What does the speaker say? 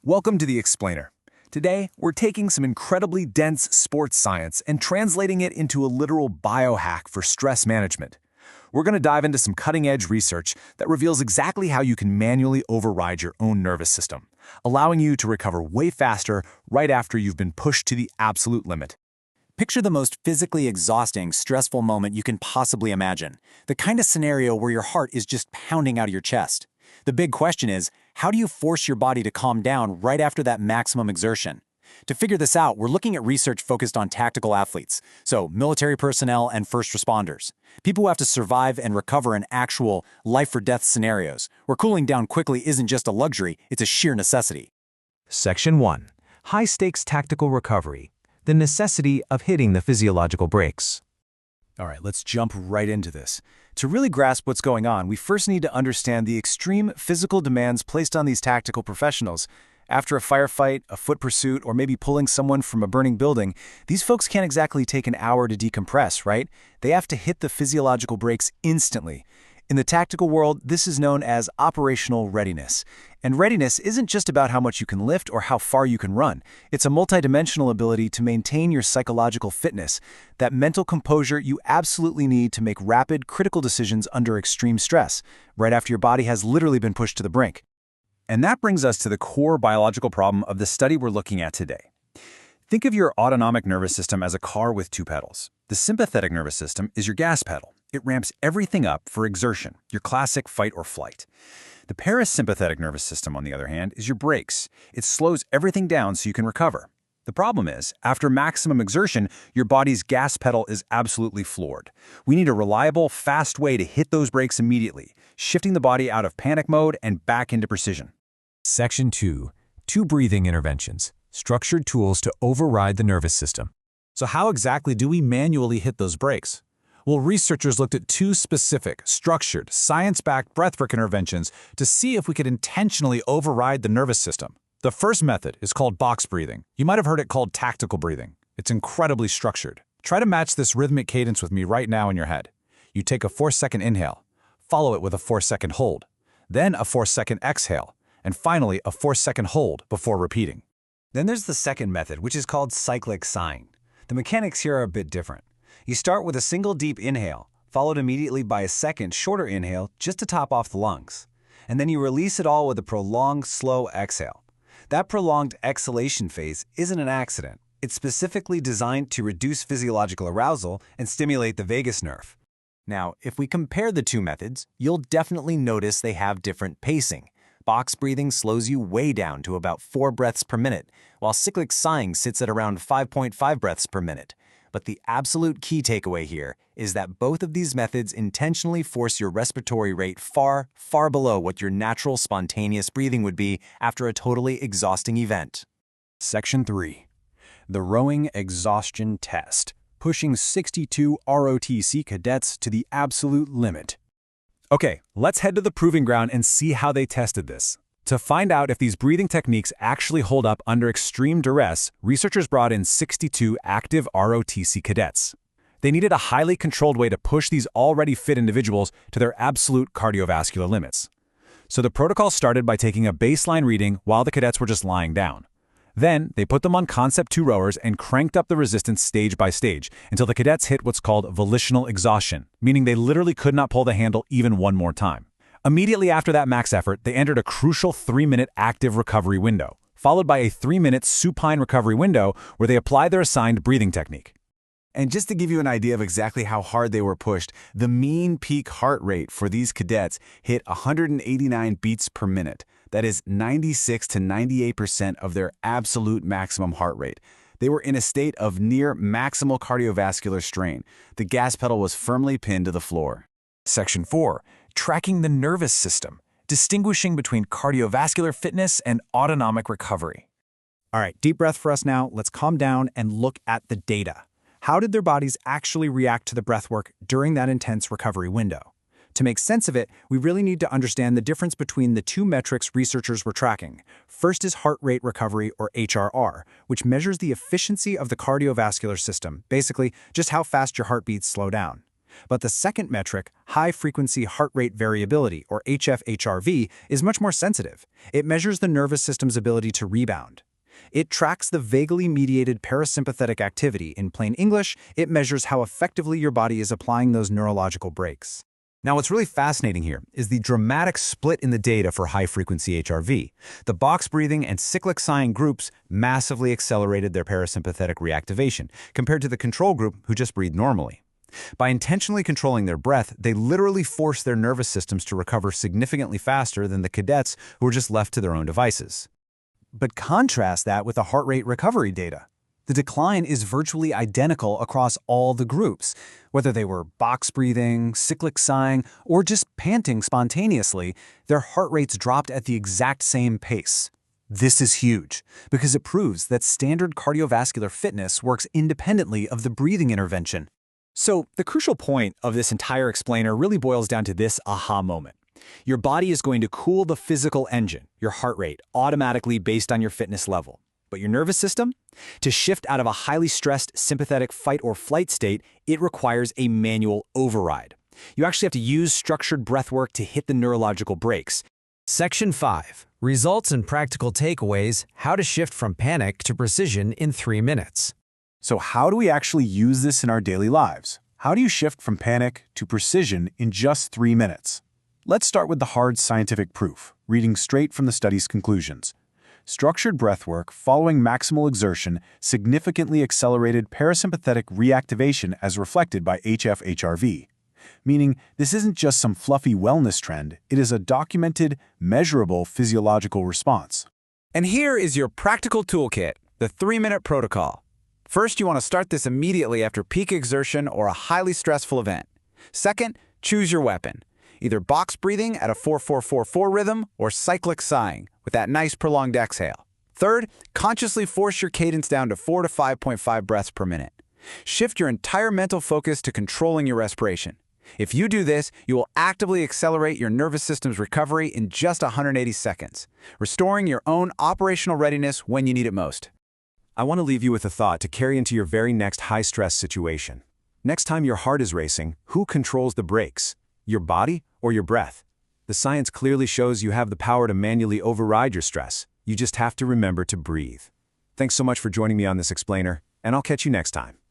Welcome to The Explainer. Today, we're taking some incredibly dense sports science and translating it into a literal biohack for stress management. We're going to dive into some cutting-edge research that reveals exactly how you can manually override your own nervous system, allowing you to recover way faster right after you've been pushed to the absolute limit. Picture the most physically exhausting, stressful moment you can possibly imagine. The kind of scenario where your heart is just pounding out of your chest. The big question is, how do you force your body to calm down right after that maximum exertion? To figure this out, we're looking at research focused on tactical athletes, so military personnel and first responders. People who have to survive and recover in actual life-or-death scenarios, where cooling down quickly isn't just a luxury, it's a sheer necessity. Section 1. High-stakes tactical recovery. The necessity of hitting the physiological brakes. All right, let's jump right into this. To really grasp what's going on, we first need to understand the extreme physical demands placed on these tactical professionals. After a firefight, a foot pursuit, or maybe pulling someone from a burning building, these folks can't exactly take an hour to decompress, right? They have to hit the physiological brakes instantly. In the tactical world, this is known as operational readiness. And readiness isn't just about how much you can lift or how far you can run. It's a multidimensional ability to maintain your psychological fitness, that mental composure you absolutely need to make rapid, critical decisions under extreme stress, right after your body has literally been pushed to the brink. And that brings us to the core biological problem of the study we're looking at today. Think of your autonomic nervous system as a car with two pedals. The sympathetic nervous system is your gas pedal. It ramps everything up for exertion, your classic fight or flight. The parasympathetic nervous system, on the other hand, is your brakes. It slows everything down so you can recover. The problem is, after maximum exertion, your body's gas pedal is absolutely floored. We need a reliable, fast way to hit those brakes immediately, shifting the body out of panic mode and back into precision. Section 2. Two breathing interventions. Structured tools to override the nervous system. So how exactly do we manually hit those brakes? Well, researchers looked at two specific, structured, science-backed breathwork interventions to see if we could intentionally override the nervous system. The first method is called box breathing. You might have heard it called tactical breathing. It's incredibly structured. Try to match this rhythmic cadence with me right now in your head. You take a 4-second inhale, follow it with a 4-second hold, then a 4-second exhale, and finally a 4-second hold before repeating. Then there's the second method, which is called cyclic sighing. The mechanics here are a bit different. You start with a single deep inhale, followed immediately by a second, shorter inhale just to top off the lungs. And then you release it all with a prolonged, slow exhale. That prolonged exhalation phase isn't an accident. It's specifically designed to reduce physiological arousal and stimulate the vagus nerve. Now, if we compare the two methods, you'll definitely notice they have different pacing. Box breathing slows you way down to about 4 breaths per minute, while cyclic sighing sits at around 5.5 breaths per minute. But the absolute key takeaway here is that both of these methods intentionally force your respiratory rate far, far below what your natural spontaneous breathing would be after a totally exhausting event. Section 3. The Rowing Exhaustion Test, pushing 62 ROTC cadets to the absolute limit. Okay, let's head to the proving ground and see how they tested this. To find out if these breathing techniques actually hold up under extreme duress, researchers brought in 62 active ROTC cadets. They needed a highly controlled way to push these already fit individuals to their absolute cardiovascular limits. So the protocol started by taking a baseline reading while the cadets were just lying down. Then, they put them on Concept 2 rowers and cranked up the resistance stage by stage until the cadets hit what's called volitional exhaustion, meaning they literally could not pull the handle even one more time. Immediately after that max effort, they entered a crucial 3-minute active recovery window, followed by a 3-minute supine recovery window where they applied their assigned breathing technique. And just to give you an idea of exactly how hard they were pushed, the mean peak heart rate for these cadets hit 189 beats per minute. That is 96 to 98% of their absolute maximum heart rate. They were in a state of near maximal cardiovascular strain. The gas pedal was firmly pinned to the floor. Section 4. Tracking the nervous system, distinguishing between cardiovascular fitness and autonomic recovery. All right, deep breath for us now. Let's calm down and look at the data. How did their bodies actually react to the breathwork during that intense recovery window? To make sense of it, we really need to understand the difference between the two metrics researchers were tracking. First is heart rate recovery, or HRR, which measures the efficiency of the cardiovascular system, basically just how fast your heartbeats slow down. But the second metric, high-frequency heart rate variability, or HFHRV, is much more sensitive. It measures the nervous system's ability to rebound. It tracks the vaguely mediated parasympathetic activity. In plain English, it measures how effectively your body is applying those neurological brakes. Now, what's really fascinating here is the dramatic split in the data for high-frequency HRV. The box breathing and cyclic sighing groups massively accelerated their parasympathetic reactivation compared to the control group who just breathed normally. By intentionally controlling their breath, they literally forced their nervous systems to recover significantly faster than the cadets who were just left to their own devices. But contrast that with the heart rate recovery data. The decline is virtually identical across all the groups. Whether they were box breathing, cyclic sighing, or just panting spontaneously, their heart rates dropped at the exact same pace. This is huge, because it proves that standard cardiovascular fitness works independently of the breathing intervention. So, the crucial point of this entire explainer really boils down to this aha moment. Your body is going to cool the physical engine, your heart rate, automatically based on your fitness level. But your nervous system? To shift out of a highly stressed sympathetic fight or flight state, it requires a manual override. You actually have to use structured breathwork to hit the neurological brakes. Section 5. Results and practical takeaways, how to shift from panic to precision in 3 minutes. So how do we actually use this in our daily lives? How do you shift from panic to precision in just 3 minutes? Let's start with the hard scientific proof, reading straight from the study's conclusions. Structured breathwork following maximal exertion significantly accelerated parasympathetic reactivation as reflected by HFHRV. Meaning, this isn't just some fluffy wellness trend, it is a documented, measurable physiological response. And here is your practical toolkit, the 3-minute protocol. First, you want to start this immediately after peak exertion or a highly stressful event. Second, choose your weapon. Either box breathing at a 4-4-4-4 rhythm or cyclic sighing with that nice prolonged exhale. Third, consciously force your cadence down to 4 to 5.5 breaths per minute. Shift your entire mental focus to controlling your respiration. If you do this, you will actively accelerate your nervous system's recovery in just 180 seconds, restoring your own operational readiness when you need it most. I want to leave you with a thought to carry into your very next high-stress situation. Next time your heart is racing, who controls the brakes? Your body or your breath? The science clearly shows you have the power to manually override your stress. You just have to remember to breathe. Thanks so much for joining me on this explainer, and I'll catch you next time.